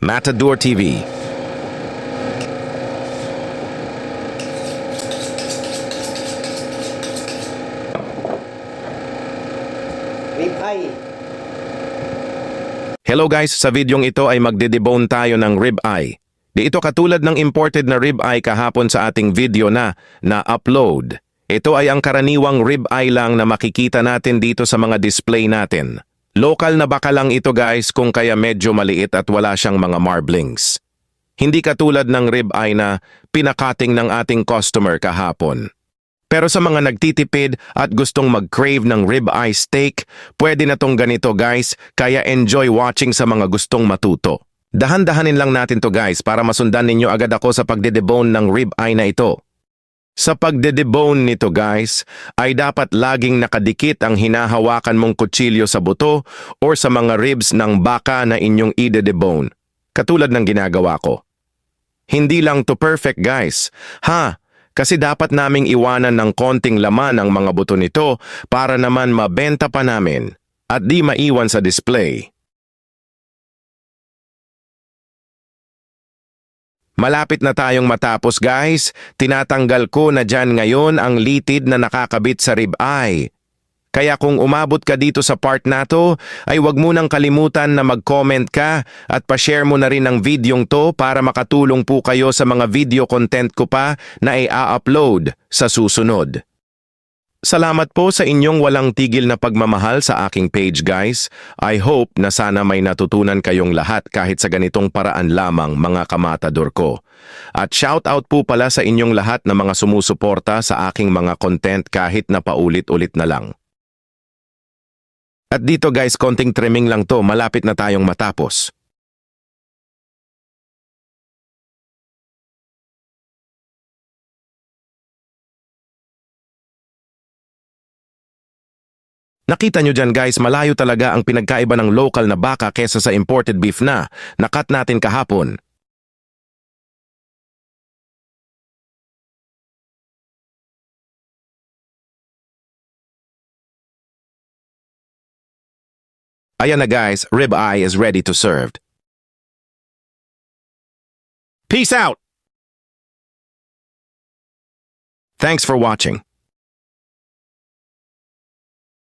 Matador TV. Rib eye. Hello guys, sa videong ito ay magde-debone tayo ng rib eye. Di ito katulad ng imported na rib eye kahapon sa ating video na upload. Ito ay ang karaniwang rib eye lang na makikita natin dito sa mga display natin. Local na baka lang ito guys kung kaya medyo maliit at wala siyang mga marblings. Hindi katulad ng rib eye na pinakating ng ating customer kahapon. Pero sa mga nagtitipid at gustong mag-crave ng rib eye steak, pwede na tong ganito guys, kaya enjoy watching sa mga gustong matuto. Dahan-dahanin lang natin to guys para masundan ninyo agad ako sa pagde-debone ng rib eye na ito. Sa pagde-debone nito guys, ay dapat laging nakadikit ang hinahawakan mong kutsilyo sa buto or sa mga ribs ng baka na inyong ide-debone, katulad ng ginagawa ko. Hindi lang to perfect guys, kasi dapat naming iwanan ng konting laman ang mga buto nito para naman mabenta pa namin at di maiwan sa display. Malapit na tayong matapos guys, tinatanggal ko na dyan ngayon ang litid na nakakabit sa rib eye. Kaya kung umabot ka dito sa part na to, ay wag mo nang kalimutan na mag-comment ka at pa-share mo na rin ang videong to para makatulong po kayo sa mga video content ko pa na i-upload sa susunod. Salamat po sa inyong walang tigil na pagmamahal sa aking page guys. I hope na sana may natutunan kayong lahat kahit sa ganitong paraan lamang mga kamatador ko. At shout out po pala sa inyong lahat na mga sumusuporta sa aking mga content kahit na paulit-ulit na lang. At dito guys, konting trimming lang to, malapit na tayong matapos. Nakita nyo dyan guys, malayo talaga ang pinagkaiba ng local na baka kesa sa imported beef na nakat natin kahapon. Ayan na guys, rib eye is ready to serve. Peace out! Thanks for watching.